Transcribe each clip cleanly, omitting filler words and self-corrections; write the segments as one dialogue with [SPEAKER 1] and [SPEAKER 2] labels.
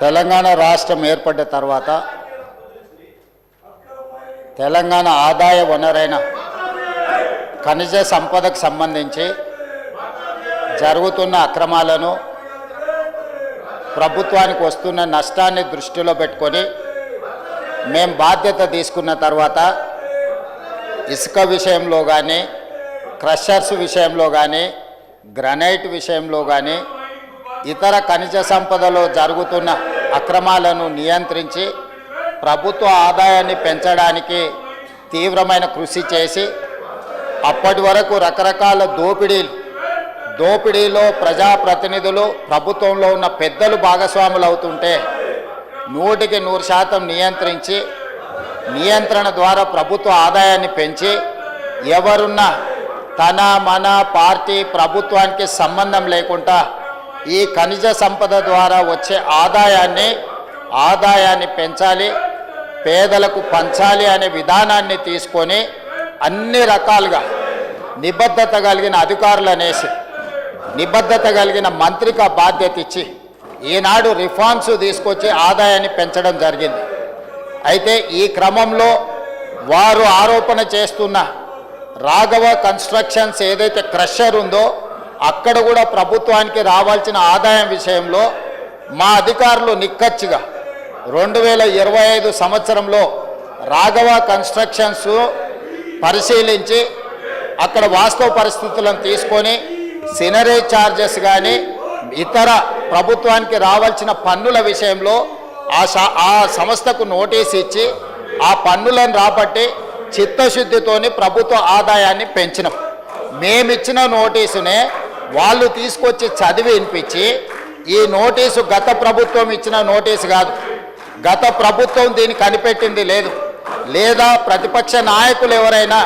[SPEAKER 1] తెలంగాణ రాష్ట్రం ఏర్పడ్డ తర్వాత తెలంగాణ ఆదాయ వనరైన ఖనిజ సంపదకు సంబంధించి జరుగుతున్న అక్రమాలను ప్రభుత్వానికి వస్తున్న నష్టాన్ని దృష్టిలో పెట్టుకొని మేము బాధ్యత తీసుకున్న తర్వాత ఇసుక విషయంలో కానీ క్రషర్స్ విషయంలో కానీ గ్రనైట్ విషయంలో కానీ ఇతర ఖనిజ సంపదలో జరుగుతున్న అక్రమాలను నియంత్రించి ప్రభుత్వ ఆదాయాన్ని పెంచడానికి తీవ్రమైన కృషి చేసి అప్పటి వరకు రకరకాల దోపిడీలో ప్రజాప్రతినిధులు ప్రభుత్వంలో ఉన్న పెద్దలు భాగస్వాములు అవుతుంటే 100% నియంత్రించి నియంత్రణ ద్వారా ప్రభుత్వ ఆదాయాన్ని పెంచి ఎవరున్నా తన మన పార్టీ ప్రభుత్వానికి సంబంధం లేకుండా ఈ ఖనిజ సంపద ద్వారా వచ్చే ఆదాయాన్ని పెంచాలి, పేదలకు పంచాలి అనే విధానాన్ని తీసుకొని అన్ని రకాలుగా నిబద్ధత కలిగిన అధికారులనేసి నిబద్ధత కలిగిన మంత్రిక బాధ్యత ఇచ్చి ఈనాడు రిఫార్మ్స్ తీసుకొచ్చి ఆదాయాన్ని పెంచడం జరిగింది. అయితే ఈ క్రమంలో వారు ఆరోపణ చేస్తున్న రాఘవ కన్స్ట్రక్షన్స్ ఏదైతే క్రషర్ ఉందో అక్కడ కూడా ప్రభుత్వానికి రావాల్సిన ఆదాయం విషయంలో మా అధికారులు నిక్కచ్చిగా 2025 సంవత్సరంలో రాఘవ కన్స్ట్రక్షన్స్ పరిశీలించి అక్కడ వాస్తవ పరిస్థితులను తీసుకొని సినరేజ్ ఛార్జెస్ కానీ ఇతర ప్రభుత్వానికి రావాల్సిన పన్నుల విషయంలో ఆ సంస్థకు నోటీస్ ఇచ్చి ఆ పన్నులను రాబట్టి చిత్తశుద్ధితోని ప్రభుత్వ ఆదాయాన్ని పెంచినాం. మేమిచ్చిన నోటీసునే వాళ్ళు తీసుకొచ్చి చదివి వినిపించి ఈ నోటీసు గత ప్రభుత్వం ఇచ్చిన నోటీసు కాదు, గత ప్రభుత్వం దీన్ని కనిపెట్టింది లేదు, లేదా ప్రతిపక్ష నాయకులు ఎవరైనా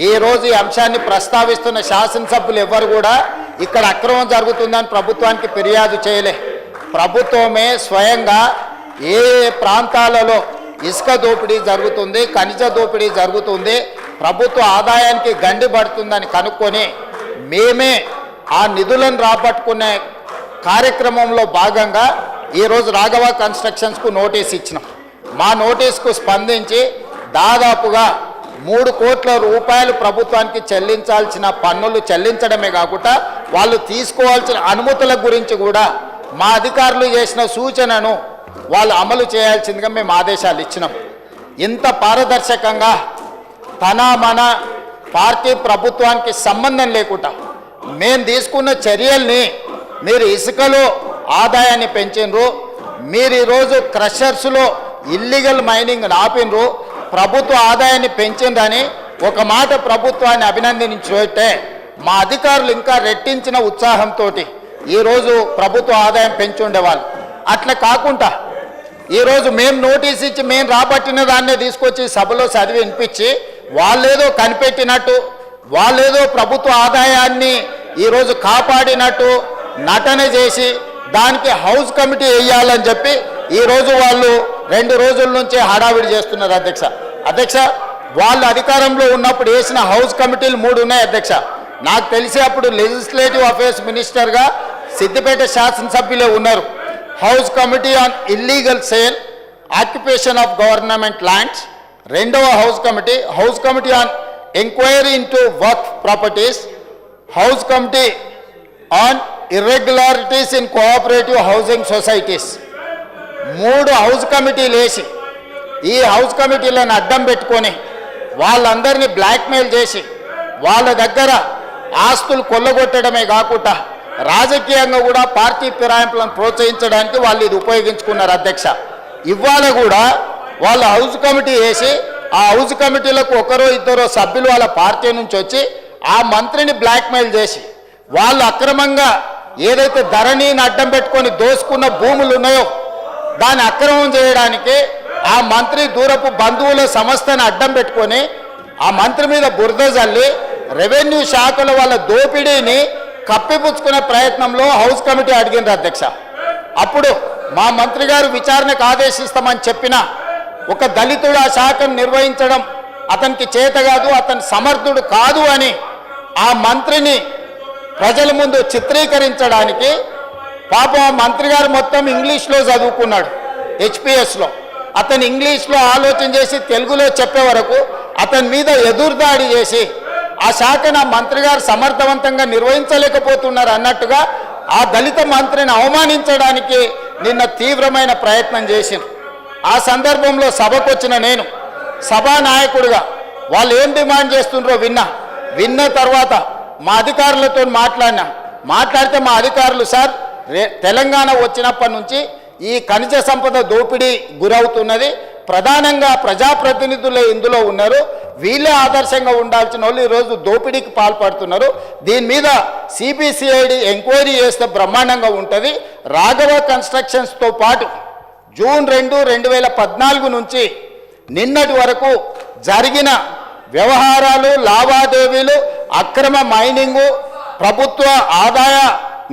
[SPEAKER 1] ఈరోజు ఈ అంశాన్ని ప్రస్తావిస్తున్న శాసనసభ్యులు ఎవరు కూడా ఇక్కడ అక్రమం జరుగుతుందని ప్రభుత్వానికి ఫిర్యాదు చేయలే. ప్రభుత్వమే స్వయంగా ఏ ప్రాంతాలలో ఇసుక దోపిడీ జరుగుతుంది, ఖనిజ దోపిడీ జరుగుతుంది, ప్రభుత్వ ఆదాయానికి గండి పడుతుందని కనుక్కొని మేమే ఆ నిధులను రాబట్టుకునే కార్యక్రమంలో భాగంగా ఈరోజు రాఘవ కన్స్ట్రక్షన్స్కు నోటీస్ ఇచ్చినాం. మా నోటీస్కు స్పందించి దాదాపుగా 3 కోట్ల రూపాయలు ప్రభుత్వానికి చెల్లించాల్సిన పన్నులు చెల్లించడమే కాకుండా వాళ్ళు తీసుకోవాల్సిన అనుమతుల గురించి కూడా మా అధికారులు చేసిన సూచనను వాళ్ళు అమలు చేయాల్సిందిగా మేము ఆదేశాలు ఇచ్చినాం. ఇంత పారదర్శకంగా తన మన పార్టీ ప్రభుత్వానికి సంబంధం లేకుండా మేము తీసుకున్న చర్యల్ని మీరు ఇసుకలో ఆదాయాన్ని పెంచినరు, మీరు ఈరోజు క్రషర్స్లో ఇల్లీగల్ మైనింగ్ ఆపినరు, ప్రభుత్వ ఆదాయాన్ని పెంచిందని ఒక మాట ప్రభుత్వాన్ని అభినందించుంటే మా అధికారులు ఇంకా రెట్టించిన ఉత్సాహంతో ఈరోజు ప్రభుత్వ ఆదాయం పెంచి ఉండేవాళ్ళు. అట్లా కాకుండా ఈరోజు మేము నోటీస్ ఇచ్చి మేము రాబట్టిన దాన్నే తీసుకొచ్చి సభలో చదివి వినిపించి వాళ్ళేదో కనిపెట్టినట్టు, వాళ్ళేదో ప్రభుత్వ ఆదాయాన్ని ఈరోజు కాపాడినట్టు నటన చేసి దానికి హౌస్ కమిటీ వేయాలని చెప్పి ఈరోజు వాళ్ళు 2 రోజుల నుంచి హడావిడి చేస్తున్నారు. అధ్యక్ష వాళ్ళు అధికారంలో ఉన్నప్పుడు వేసిన హౌస్ కమిటీలు 3 ఉన్నాయి అధ్యక్ష. నాకు తెలిసి అప్పుడు లెజిస్లేటివ్ అఫేర్స్ మినిస్టర్గా సిద్దిపేట శాసనసభ్యులే ఉన్నారు. House committee on illegal sale occupation of government lands, రెండవ house committee on enquiry into work properties, house committee on irregularities in cooperative housing societies. 3 హౌస్ కమిటీలు వేసి ఈ హౌస్ కమిటీలను అడ్డం పెట్టుకొని వాళ్ళందరినీ బ్లాక్మెయిల్ చేసి వాళ్ళ దగ్గర ఆస్తులు కొల్లగొట్టడమే కాకుండా రాజకీయంగా కూడా పార్టీ ఫిరాయింపులను ప్రోత్సహించడానికి వాళ్ళు ఇది ఉపయోగించుకున్నారు. అధ్యక్ష ఇవాళ కూడా వాళ్ళ హౌస్ కమిటీ వేసి ఆ హౌస్ కమిటీలకు 1-2 సభ్యులు వాళ్ళ పార్టీ నుంచి వచ్చి ఆ మంత్రిని బ్లాక్మెయిల్ చేసి వాళ్ళు అక్రమంగా ఏదైతే ధరణిని అడ్డం పెట్టుకొని దోసుకున్న భూములు ఉన్నాయో దాన్ని అక్రమం చేయడానికి ఆ మంత్రి దూరపు బంధువుల సంస్థను అడ్డం పెట్టుకొని ఆ మంత్రి మీద బురద జల్లి రెవెన్యూ శాఖలో వాళ్ళ దోపిడీని కప్పిపుచ్చుకునే ప్రయత్నంలో హౌస్ కమిటీ అడిగింది. అధ్యక్ష అప్పుడు మా మంత్రి గారు విచారణకు ఆదేశిస్తామని చెప్పిన ఒక దళితుడు ఆ శాఖను నిర్వహించడం అతనికి చేత కాదు, అతని సమర్థుడు కాదు అని ఆ మంత్రిని ప్రజల ముందు చిత్రీకరించడానికి పాపం మంత్రి గారు మొత్తం ఇంగ్లీష్లో చదువుకున్నాడు హెచ్పిఎస్లో. అతను ఇంగ్లీష్లో ఆలోచన చేసి తెలుగులో చెప్పే వరకు అతని మీద ఎదురుదాడి చేసి ఆ శాఖను మంత్రి గారు సమర్థవంతంగా నిర్వహించలేకపోతున్నారు అన్నట్టుగా ఆ దళిత మంత్రిని అవమానించడానికి నిన్న తీవ్రమైన ప్రయత్నం చేసింది. ఆ సందర్భంలో సభకు వచ్చిన నేను సభానాయకుడిగా వాళ్ళు ఏం డిమాండ్ చేస్తుండ్రో విన్న తర్వాత మా అధికారులతో మాట్లాడితే మా అధికారులు సార్ తెలంగాణ వచ్చినప్పటి నుంచి ఈ ఖనిజ సంపద దోపిడీ గురవుతున్నది, ప్రధానంగా ప్రజాప్రతినిధులే ఇందులో ఉన్నారు, వీళ్ళే ఆదర్శంగా ఉండాల్సిన వాళ్ళు ఈరోజు దోపిడీకి పాల్పడుతున్నారు, దీని మీద సిబిసిఐడి ఎంక్వైరీ చేస్తే బ్రహ్మాండంగా ఉంటుంది. రాఘవ కన్స్ట్రక్షన్స్తో పాటు జూన్ 2, 2014 నుంచి నిన్నటి వరకు జరిగిన వ్యవహారాలు, లావాదేవీలు, అక్రమ మైనింగు, ప్రభుత్వ ఆదాయ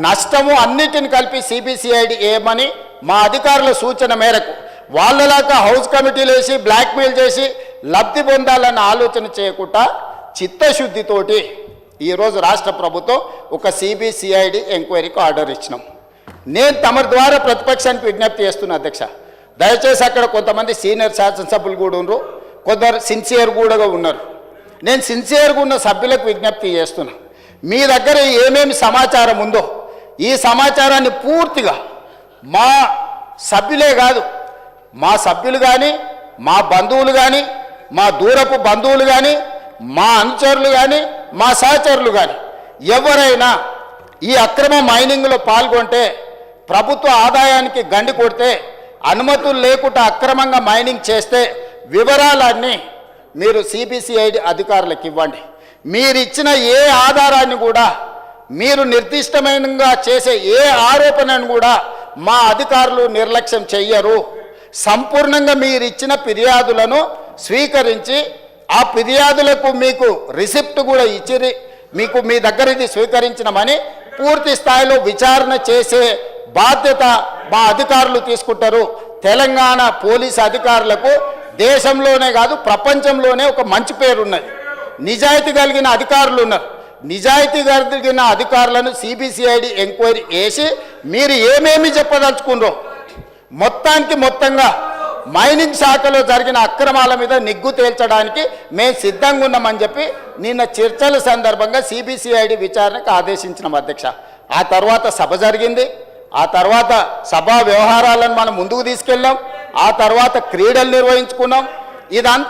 [SPEAKER 1] నష్టము అన్నిటిని కలిపి సిబిసిఐడి ఏమని మా అధికారుల సూచన మేరకు వాళ్ళలాగా హౌస్ కమిటీలు వేసి బ్లాక్మెయిల్ చేసి లబ్ధి పొందాలన్న ఆలోచన చేయకుండా చిత్తశుద్ధితోటి ఈరోజు రాష్ట్ర ప్రభుత్వం ఒక సిబిసిఐడి ఎంక్వైరీకి ఆర్డర్ ఇచ్చినాం. నేను తమరి ద్వారా ప్రతిపక్షానికి విజ్ఞప్తి చేస్తున్నా అధ్యక్ష, దయచేసి అక్కడ కొంతమంది సీనియర్ శాసనసభ్యులు కూడా ఉన్నారు, కొందరు సిన్సియర్ కూడా ఉన్నారు. నేను సిన్సియర్గా ఉన్న సభ్యులకు విజ్ఞప్తి చేస్తున్నా, మీ దగ్గర ఏమేమి సమాచారం ఉందో ఈ సమాచారాన్ని పూర్తిగా మా సభ్యులే కాదు, మా సభ్యులు కానీ, మా బంధువులు కానీ, మా దూరపు బంధువులు కానీ, మా అనుచరులు కానీ, మా సహచరులు కానీ ఎవరైనా ఈ అక్రమ మైనింగ్లో పాల్గొంటే, ప్రభుత్వ ఆదాయానికి గండి కొడితే, అనుమతులు లేకుండా అక్రమంగా మైనింగ్ చేస్తే వివరాలన్నీ మీరు సిబిసిఐడి అధికారులకు ఇవ్వండి. మీరు ఇచ్చిన ఏ ఆధారాన్ని కూడా, మీరు నిర్దిష్టమైనగా చేసే ఏ ఆరోపణను కూడా మా అధికారులు నిర్లక్ష్యం చెయ్యరు. సంపూర్ణంగా మీరు ఇచ్చిన ఫిర్యాదులను స్వీకరించి ఆ ఫిర్యాదులకు మీకు రిసిప్ట్ కూడా ఇచ్చి మీకు మీ దగ్గర ఇది స్వీకరించినమని పూర్తి స్థాయిలో విచారణ చేసే బాధ్యత మా అధికారులు తీసుకుంటారు. తెలంగాణ పోలీసు అధికారులకు దేశంలోనే కాదు ప్రపంచంలోనే ఒక మంచి పేరు ఉన్నది. నిజాయితీ కలిగిన అధికారులు ఉన్నారు. నిజాయితీ కలిగిన అధికారులను సిబిసిఐడి ఎంక్వైరీ చేసి మీరు ఏమేమి చెప్పదలుచుకున్నారో మొత్తంగా మైనింగ్ శాఖలో జరిగిన అక్రమాల మీద నిగ్గు తేల్చడానికి మేము సిద్ధంగా ఉన్నామని చెప్పి నిన్న చర్చల సందర్భంగా సిబిసిఐడి విచారణకు ఆదేశించిన అధ్యక్ష. ఆ తర్వాత సభ జరిగింది, ఆ తర్వాత సభా వ్యవహారాలను మనం ముందుకు తీసుకెళ్ళాం, ఆ తర్వాత క్రీడలు నిర్వహించుకున్నాం. ఇదంతా